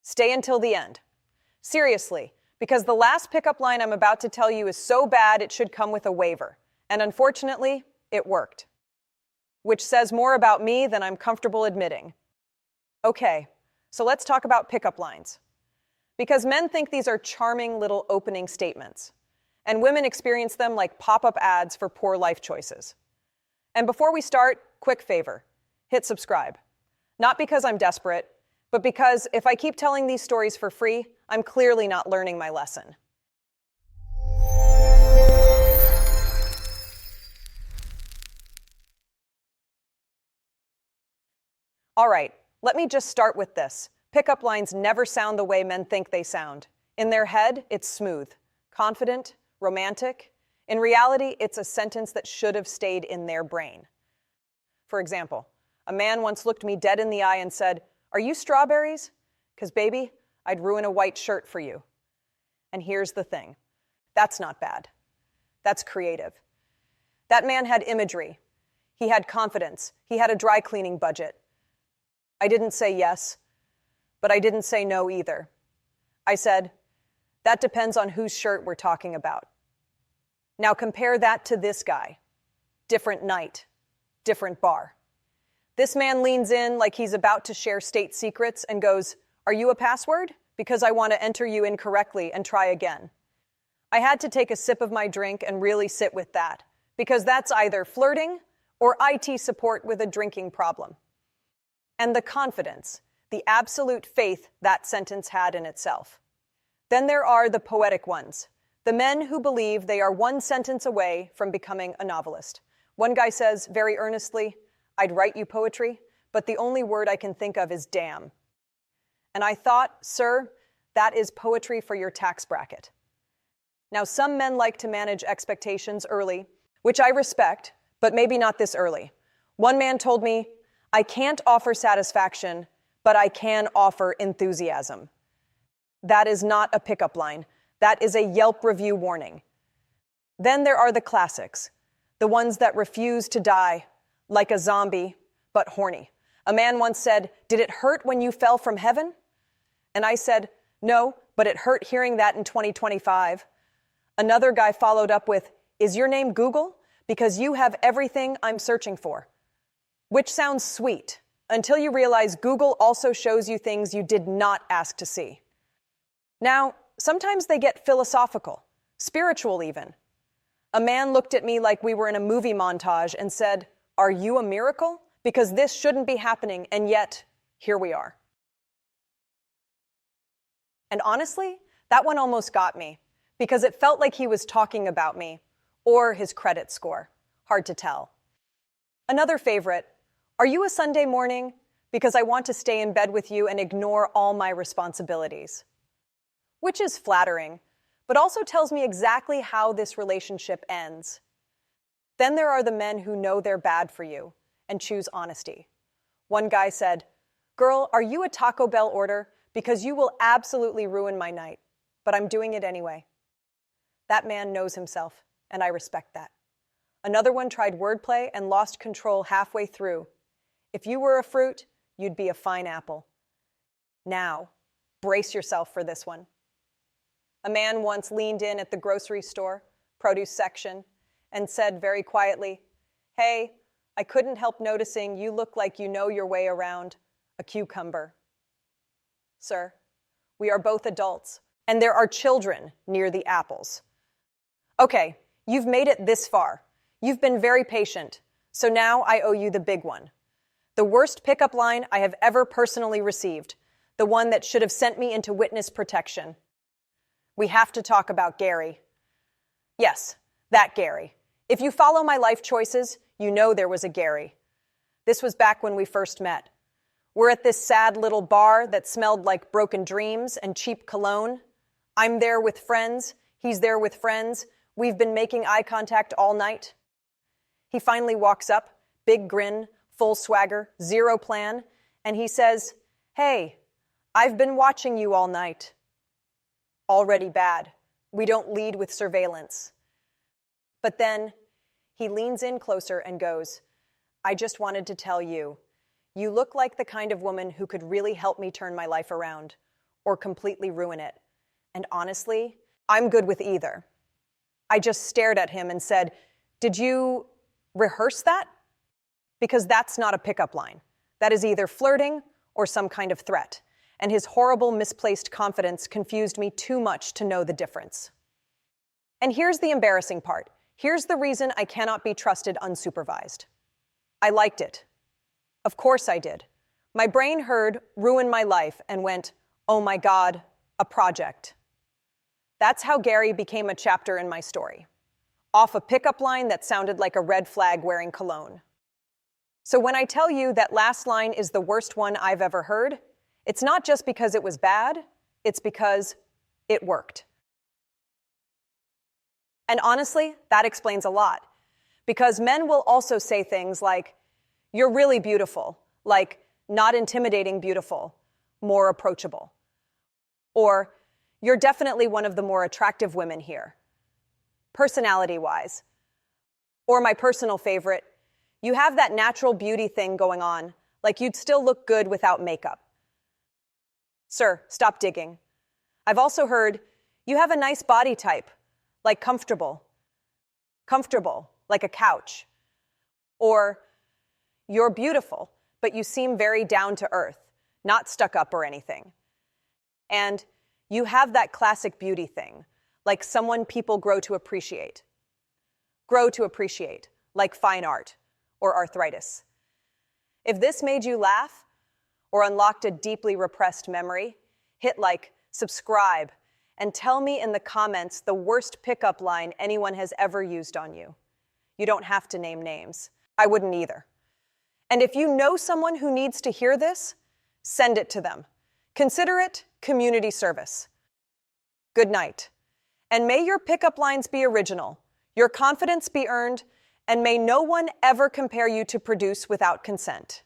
Stay until the end. Seriously, because the last pickup line I'm about to tell you is so bad it should come with a waiver. And unfortunately, it worked. Which says more about me than I'm comfortable admitting. Okay, so let's talk about pickup lines. Because men think these are charming little opening statements, and women experience them like pop-up ads for poor life choices. And before we start, quick favor, hit subscribe. Not because I'm desperate, but because if I keep telling these stories for free, I'm clearly not learning my lesson. All right, let me just start with this. Pickup lines never sound the way men think they sound. In their head, it's smooth, confident, romantic. In reality, it's a sentence that should have stayed in their brain. For example, a man once looked me dead in the eye and said, "Are you strawberries? 'Cause baby, I'd ruin a white shirt for you." And here's the thing. That's not bad. That's creative. That man had imagery. He had confidence. He had a dry cleaning budget. I didn't say yes, but I didn't say no either. I said, that depends on whose shirt we're talking about. Now compare that to this guy. Different night, different bar. This man leans in like he's about to share state secrets and goes, "Are you a password? Because I want to enter you incorrectly and try again." I had to take a sip of my drink and really sit with that, because that's either flirting or IT support with a drinking problem. And the confidence, the absolute faith that sentence had in itself. Then there are the poetic ones, the men who believe they are one sentence away from becoming a novelist. One guy says very earnestly, "I'd write you poetry, but the only word I can think of is damn." And I thought, sir, that is poetry for your tax bracket. Now, some men like to manage expectations early, which I respect, but maybe not this early. One man told me, "I can't offer satisfaction, but I can offer enthusiasm." That is not a pickup line. That is a Yelp review warning. Then there are the classics, the ones that refuse to die, like a zombie, but horny. A man once said, "Did it hurt when you fell from heaven?" And I said, "No, but it hurt hearing that in 2025. Another guy followed up with, "Is your name Google? Because you have everything I'm searching for." Which sounds sweet, until you realize Google also shows you things you did not ask to see. Now, sometimes they get philosophical, spiritual even. A man looked at me like we were in a movie montage and said, "Are you a miracle? Because this shouldn't be happening, and yet, here we are." And honestly, that one almost got me, because it felt like he was talking about me, or his credit score. Hard to tell. Another favorite, "Are you a Sunday morning? Because I want to stay in bed with you and ignore all my responsibilities." Which is flattering, but also tells me exactly how this relationship ends. Then there are the men who know they're bad for you and choose honesty. One guy said, "Girl, are you a Taco Bell order? Because you will absolutely ruin my night, but I'm doing it anyway." That man knows himself, and I respect that. Another one tried wordplay and lost control halfway through. "If you were a fruit, you'd be a fine apple." Now, brace yourself for this one. A man once leaned in at the grocery store, produce section, and said very quietly, "Hey, I couldn't help noticing you look like you know your way around a cucumber." Sir, we are both adults, and there are children near the apples. Okay, you've made it this far. You've been very patient, so now I owe you the big one. The worst pickup line I have ever personally received, the one that should have sent me into witness protection. We have to talk about Gary. Yes, that Gary. If you follow my life choices, you know there was a Gary. This was back when we first met. We're at this sad little bar that smelled like broken dreams and cheap cologne. I'm there with friends. He's there with friends. We've been making eye contact all night. He finally walks up, big grin, full swagger, zero plan, and he says, "Hey, I've been watching you all night." Already bad. We don't lead with surveillance. But then he leans in closer and goes, "I just wanted to tell you, you look like the kind of woman who could really help me turn my life around. or completely ruin it. And honestly, I'm good with either. I just stared at him and said, "Did you rehearse that?" Because that's not a pickup line. That is either flirting or some kind of threat. And his horrible, misplaced confidence confused me too much to know the difference. And here's the embarrassing part. Here's the reason I cannot be trusted unsupervised. I liked it. Of course I did. My brain heard "ruin my life" and went, "Oh my God, a project." That's how Gary became a chapter in my story. Off a pickup line that sounded like a red flag wearing cologne. So when I tell you that last line is the worst one I've ever heard, it's not just because it was bad, it's because it worked. And honestly, that explains a lot. Because men will also say things like, "You're really beautiful," like not intimidating beautiful, more approachable. Or, "You're definitely one of the more attractive women here, personality-wise." Or my personal favorite, "You have that natural beauty thing going on, like you'd still look good without makeup." Sir, stop digging. I've also heard, "You have a nice body type, like comfortable. Comfortable, like a couch." Or, "You're beautiful, but you seem very down to earth, not stuck up or anything." And, "You have that classic beauty thing, like someone people grow to appreciate." Grow to appreciate, like fine art or arthritis. If this made you laugh or unlocked a deeply repressed memory, hit like, subscribe, and tell me in the comments the worst pickup line anyone has ever used on you. You don't have to name names. I wouldn't either. And if you know someone who needs to hear this, send it to them. Consider it community service. Good night. And may your pickup lines be original, your confidence be earned, and may no one ever compare you to produce without consent.